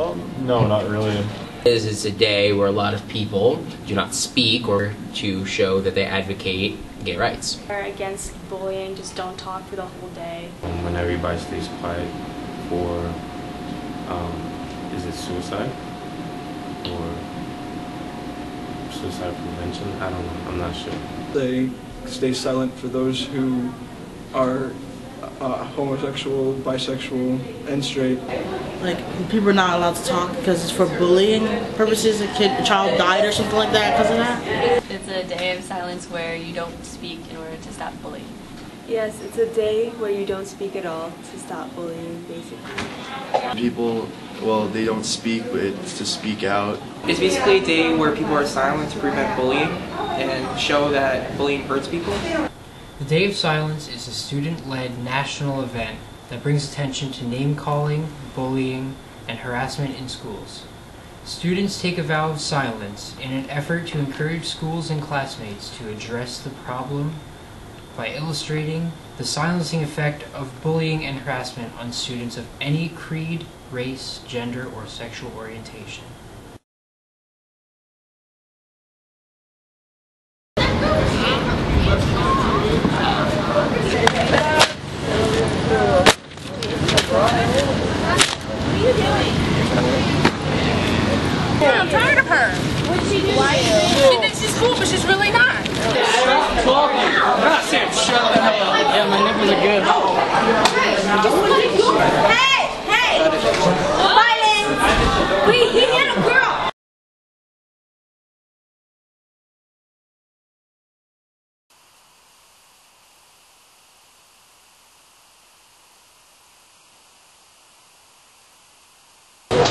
No, not really. It's a day where a lot of people do not speak or to show that they advocate gay rights. Or against bullying, just don't talk for the whole day. When everybody stays quiet for, is it suicide? Or suicide prevention? I don't know, I'm not sure. They stay silent for those who are homosexual, bisexual, and straight. Like, people are not allowed to talk because it's for bullying purposes. A child died or something like that because of that. It's a day of silence where you don't speak in order to stop bullying. Yes, it's a day where you don't speak at all to stop bullying, basically. People, well, they don't speak, but it's to speak out. It's basically a day where people are silent to prevent bullying and show that bullying hurts people. The Day of Silence is a student-led national event that brings attention to name-calling, bullying, and harassment in schools. Students take a vow of silence in an effort to encourage schools and classmates to address the problem by illustrating the silencing effect of bullying and harassment on students of any creed, race, gender, or sexual orientation. Yeah, I'm tired of her. What'd she do? She thinks she's cool, but she's really not. Stop talking. I'm not saying shut the hell up. Yeah, my nipples are good. Hey! Violence! Wait, he hit a girl!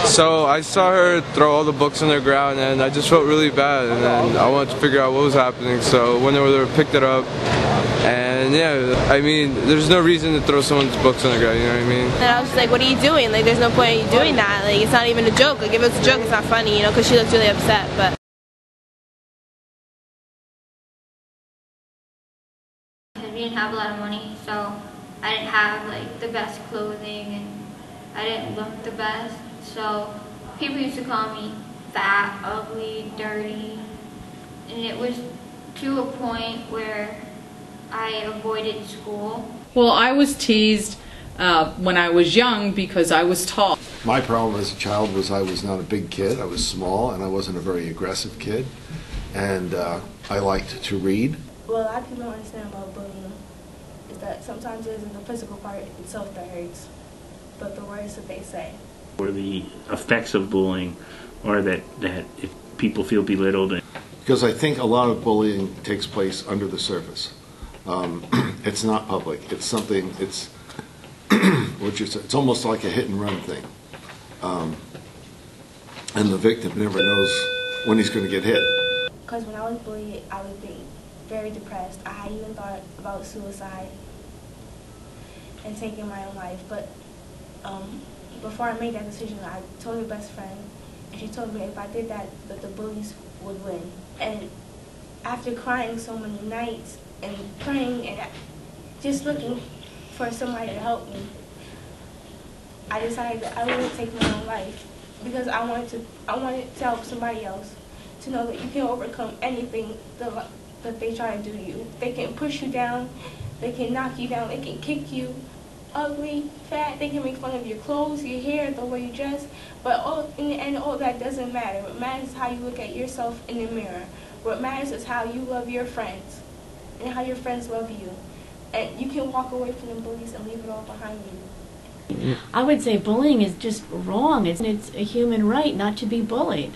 So I saw her throw all the books on the ground and I just felt really bad, and then I wanted to figure out what was happening, so I went over there, picked it up, and yeah, I mean, there's no reason to throw someone's books on the ground, you know what I mean? And I was just like, what are you doing? Like, there's no point in you doing that. Like, it's not even a joke. Like, if it's a joke, it's not funny, you know, because she looks really upset, but. We didn't have a lot of money, so I didn't have like the best clothing and I didn't look the best. So people used to call me fat, ugly, dirty, and it was to a point where I avoided school. Well, I was teased when I was young because I was tall. My problem as a child was I was not a big kid. I was small and I wasn't a very aggressive kid, and I liked to read. Well, a lot of people don't understand about bullying is that sometimes it isn't the physical part itself that hurts, but the words that they say. Or the effects of bullying, or that if people feel belittled. Because I think a lot of bullying takes place under the surface. It's not public. It's something, it's, what you say, it's almost like a hit and run thing. And the victim never knows when he's going to get hit. Because when I was bullied, I was being very depressed. I had even thought about suicide and taking my own life, but before I made that decision, I told my best friend, and she told me if I did that, that the bullies would win. And after crying so many nights and praying and just looking for somebody to help me, I decided that I wouldn't take my own life because I wanted to help somebody else to know that you can overcome anything that they try to do to you. They can push you down, they can knock you down, they can kick you. Ugly, fat, they can make fun of your clothes, your hair, the way you dress, but in the end, all that doesn't matter. What matters is how you look at yourself in the mirror. What matters is how you love your friends and how your friends love you. And you can walk away from the bullies and leave it all behind you. I would say bullying is just wrong. It's a human right not to be bullied.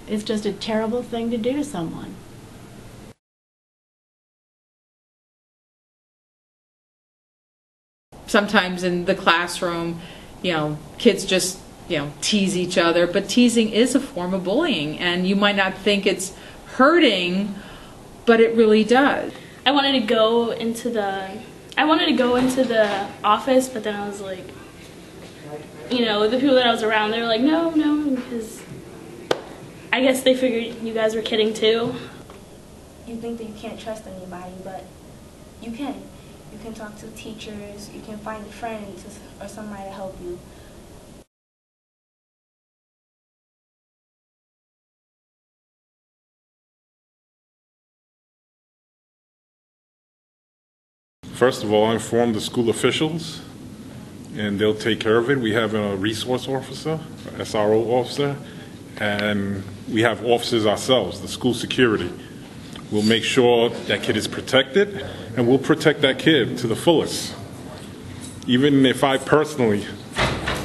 It's just a terrible thing to do to someone. Sometimes in the classroom, you know, kids just, you know, tease each other, but teasing is a form of bullying, and you might not think it's hurting, but it really does. I wanted to go into the office, but then I was like, you know, the people that I was around, they were like, no, because I guess they figured you guys were kidding too. You think that you can't trust anybody, but you can. You can talk to teachers, you can find friends or somebody to help you. First of all, inform the school officials, and they'll take care of it. We have a resource officer, SRO officer, and we have officers ourselves, the school security. We'll make sure that kid is protected, and we'll protect that kid to the fullest, even if I personally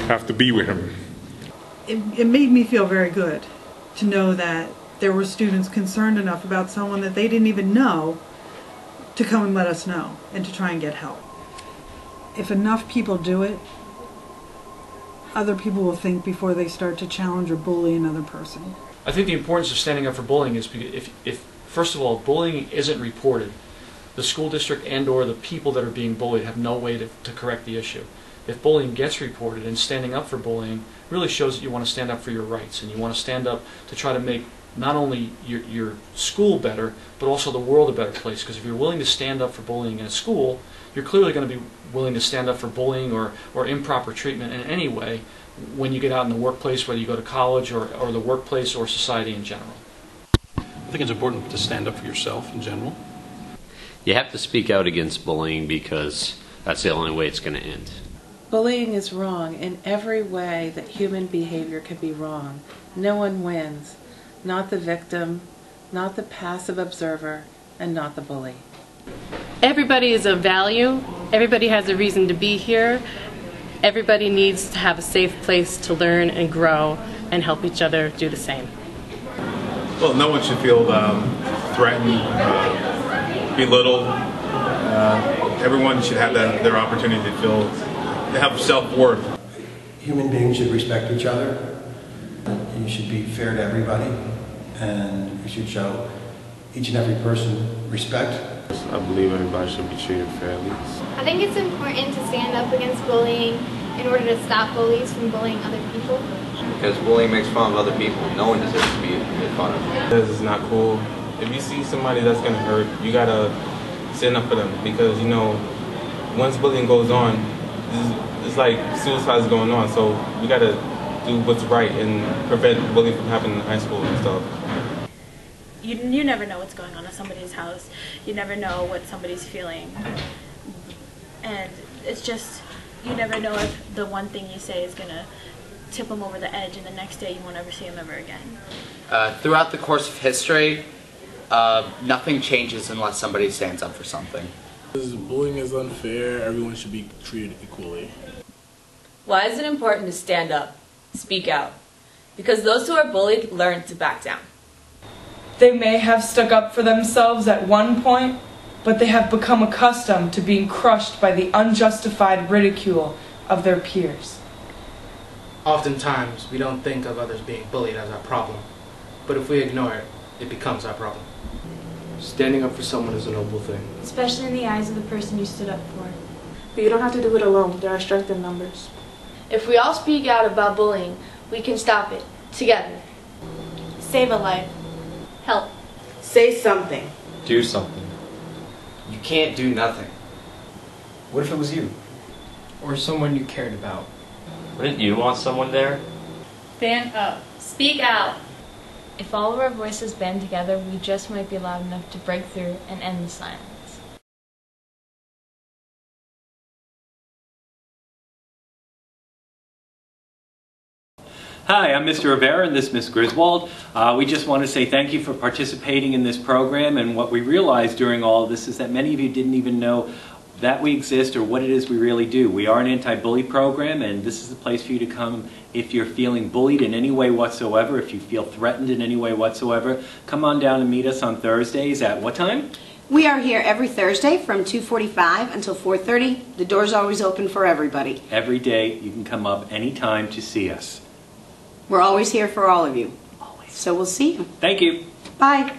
have to be with him. It made me feel very good to know that there were students concerned enough about someone that they didn't even know to come and let us know and to try and get help. If enough people do it, other people will think before they start to challenge or bully another person. I think the importance of standing up for bullying is because if first of all, bullying isn't reported, the school district and or the people that are being bullied have no way to correct the issue. If bullying gets reported and standing up for bullying really shows that you want to stand up for your rights and you want to stand up to try to make not only your school better, but also the world a better place. Because if you're willing to stand up for bullying in a school, you're clearly going to be willing to stand up for bullying or improper treatment in any way when you get out in the workplace, whether you go to college or the workplace or society in general. I think it's important to stand up for yourself in general. You have to speak out against bullying because that's the only way it's going to end. Bullying is wrong in every way that human behavior can be wrong. No one wins. Not the victim, not the passive observer, and not the bully. Everybody is of value. Everybody has a reason to be here. Everybody needs to have a safe place to learn and grow and help each other do the same. Well, no one should feel threatened, belittled. Everyone should have their opportunity to feel, to have self-worth. Human beings should respect each other. You should be fair to everybody, and you should show each and every person respect. I believe everybody should be treated fairly. I think it's important to stand up against bullying in order to stop bullies from bullying other people. Because bullying makes fun of other people. No one deserves to be made fun of. This is not cool. If you see somebody that's going to hurt, you got to stand up for them. Because, you know, once bullying goes on, it's like suicide's going on. So you got to do what's right and prevent bullying from happening in high school and stuff. You never know what's going on at somebody's house. You never know what somebody's feeling. And it's just, you never know if the one thing you say is going to tip them over the edge and the next day you won't ever see them ever again. Throughout the course of history, nothing changes unless somebody stands up for something. Bullying is unfair. Everyone should be treated equally. Why is it important to stand up, speak out? Because those who are bullied learn to back down. They may have stuck up for themselves at one point, but they have become accustomed to being crushed by the unjustified ridicule of their peers. Oftentimes, we don't think of others being bullied as our problem, but if we ignore it, it becomes our problem. Standing up for someone is a noble thing. Especially in the eyes of the person you stood up for. But you don't have to do it alone. There are strength in numbers. If we all speak out about bullying, we can stop it, together. Save a life. Help. Say something. Do something. You can't do nothing. What if it was you? Or someone you cared about. Wouldn't you want someone there? Stand up. Speak out. If all of our voices band together, we just might be loud enough to break through and end the silence. Hi, I'm Mr. Rivera and this is Ms. Griswold. We just want to say thank you for participating in this program, and what we realized during all of this is that many of you didn't even know that we exist or what it is we really do. We are an anti-bully program, and this is the place for you to come if you're feeling bullied in any way whatsoever, if you feel threatened in any way whatsoever. Come on down and meet us on Thursdays at what time? We are here every Thursday from 2:45 until 4:30. The door's always open for everybody. Every day you can come up anytime to see us. We're always here for all of you. Always. So we'll see you. Thank you. Bye.